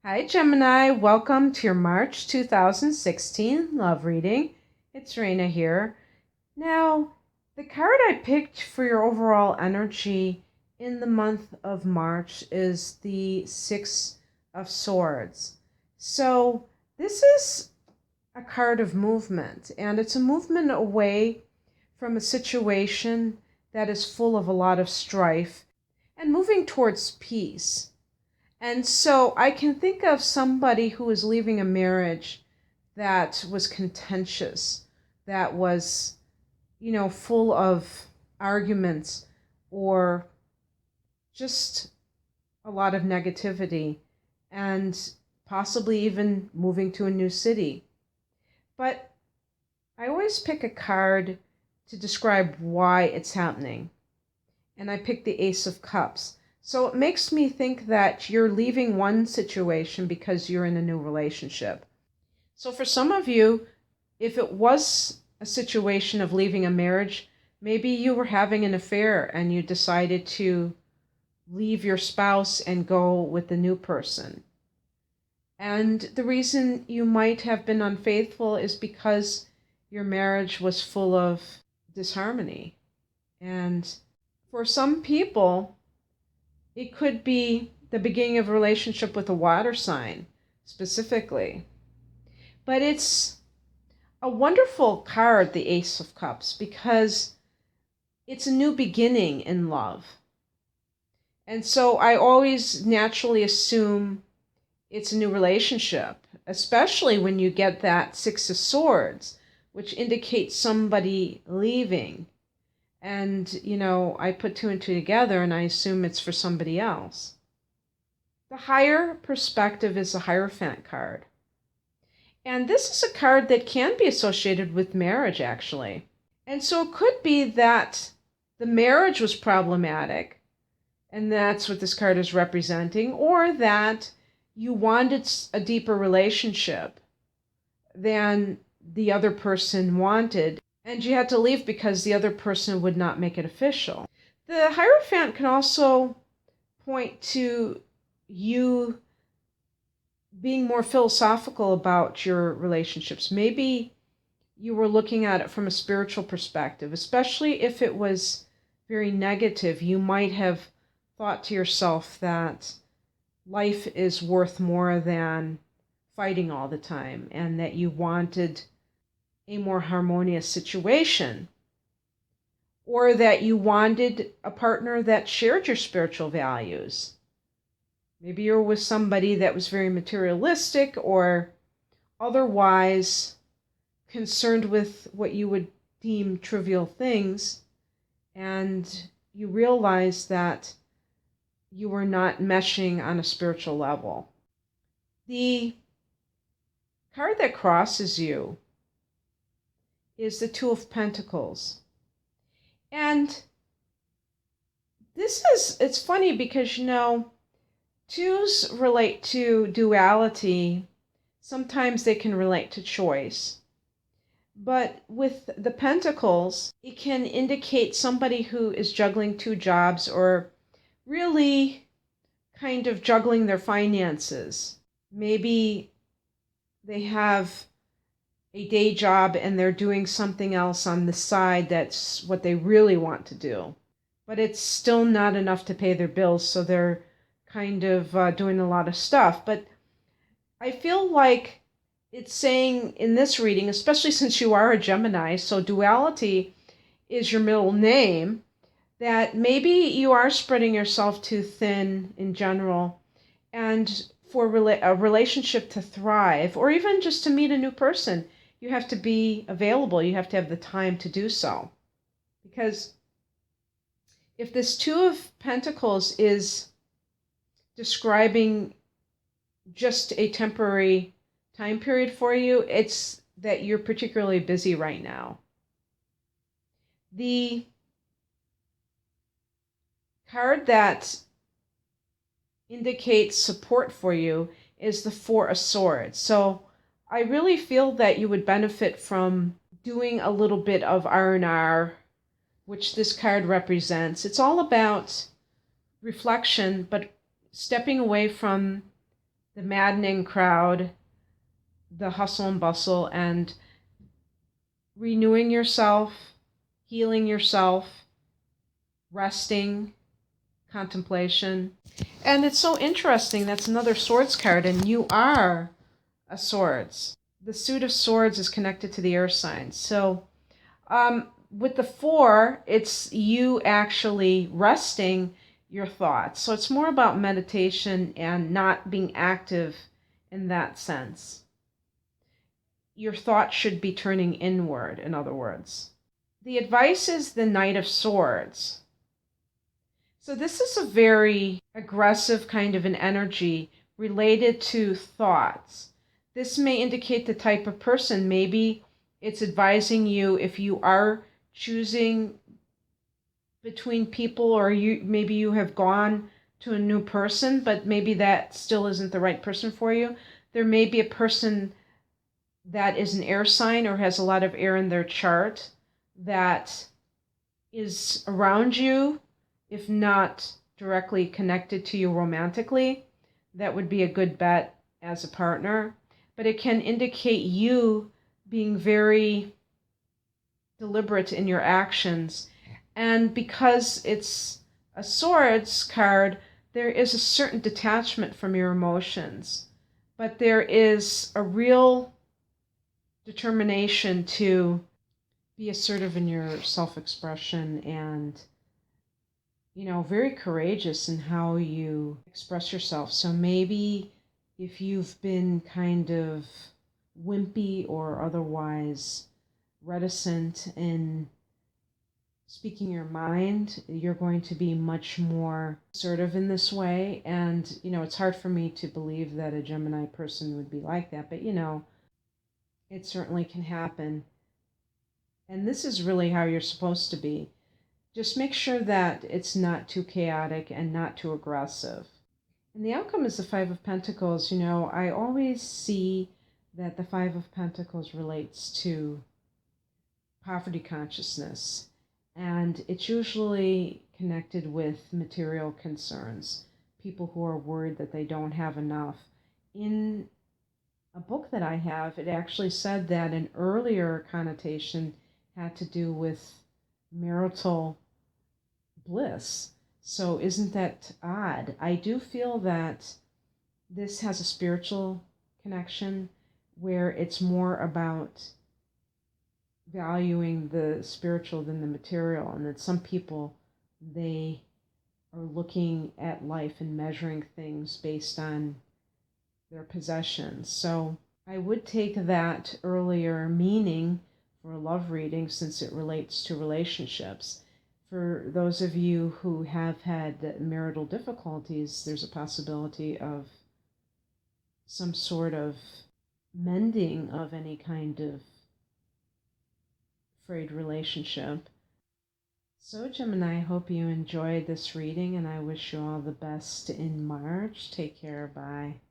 Hi, Gemini. Welcome to your March 2016 love reading. It's Raina here. Now, the card I picked for your overall energy in the month of March is the Six of Swords. So, this is a card of movement, and it's a movement away from a situation that is full of a lot of strife and moving towards peace. And so I can think of somebody who was leaving a marriage that was contentious, that was, full of arguments or just a lot of negativity and possibly even moving to a new city. But I always pick a card to describe why it's happening. And I picked the Ace of Cups. So it makes me think that you're leaving one situation because you're in a new relationship. So for some of you, if it was a situation of leaving a marriage, maybe you were having an affair and you decided to leave your spouse and go with the new person. And the reason you might have been unfaithful is because your marriage was full of disharmony. And for some people, it could be the beginning of a relationship with a water sign, specifically. But it's a wonderful card, the Ace of Cups, because it's a new beginning in love. And so I always naturally assume it's a new relationship, especially when you get that Six of Swords, which indicates somebody leaving. And, I put two and two together and I assume it's for somebody else. The higher perspective is a Hierophant card. And this is a card that can be associated with marriage, actually. And so it could be that the marriage was problematic, and that's what this card is representing, or that you wanted a deeper relationship than the other person wanted, and you had to leave because the other person would not make it official. The Hierophant can also point to you being more philosophical about your relationships. Maybe you were looking at it from a spiritual perspective, especially if it was very negative. You might have thought to yourself that life is worth more than fighting all the time, and that you wanted a more harmonious situation, or that you wanted a partner that shared your spiritual values. Maybe you're with somebody that was very materialistic or otherwise concerned with what you would deem trivial things, and you realize that you were not meshing on a spiritual level. The card that crosses you is the Two of Pentacles. And it's funny because, twos relate to duality. Sometimes they can relate to choice. But with the Pentacles, it can indicate somebody who is juggling two jobs, or really kind of juggling their finances. Maybe they have a day job and they're doing something else on the side that's what they really want to do. But it's still not enough to pay their bills, so they're kind of doing a lot of stuff. But I feel like it's saying in this reading, especially since you are a Gemini, so duality is your middle name, that maybe you are spreading yourself too thin in general, and for a relationship to thrive, or even just to meet a new person, you have to be available. You have to have the time to do so. Because if this Two of Pentacles is describing just a temporary time period for you, it's that you're particularly busy right now. The card that indicates support for you is the Four of Swords. So I really feel that you would benefit from doing a little bit of R&R, which this card represents. It's all about reflection, but stepping away from the maddening crowd, the hustle and bustle, and renewing yourself, healing yourself, resting, contemplation. And it's so interesting. That's another swords card, and you are a swords. The suit of swords is connected to the air signs. So with the 4, it's you actually resting your thoughts. So it's more about meditation and not being active in that sense. Your thoughts should be turning inward, in other words. The advice is the Knight of Swords. So this is a very aggressive kind of an energy related to thoughts. This may indicate the type of person. Maybe it's advising you if you are choosing between people, or maybe you have gone to a new person, but maybe that still isn't the right person for you. There may be a person that is an air sign or has a lot of air in their chart that is around you, if not directly connected to you romantically. That would be a good bet as a partner. But it can indicate you being very deliberate in your actions. And because it's a swords card, there is a certain detachment from your emotions. But there is a real determination to be assertive in your self-expression and, very courageous in how you express yourself. So maybe if you've been kind of wimpy or otherwise reticent in speaking your mind, you're going to be much more assertive in this way. And, it's hard for me to believe that a Gemini person would be like that, but, it certainly can happen. And this is really how you're supposed to be. Just make sure that it's not too chaotic and not too aggressive. And the outcome is the 5 of Pentacles. I always see that the 5 of Pentacles relates to poverty consciousness. And it's usually connected with material concerns. People who are worried that they don't have enough. In a book that I have, it actually said that an earlier connotation had to do with marital bliss. So isn't that odd? I do feel that this has a spiritual connection where it's more about valuing the spiritual than the material, and that some people, they are looking at life and measuring things based on their possessions. So I would take that earlier meaning for a love reading since it relates to relationships. For those of you who have had marital difficulties, there's a possibility of some sort of mending of any kind of frayed relationship. So Gemini, I hope you enjoyed this reading, and I wish you all the best in March. Take care. Bye.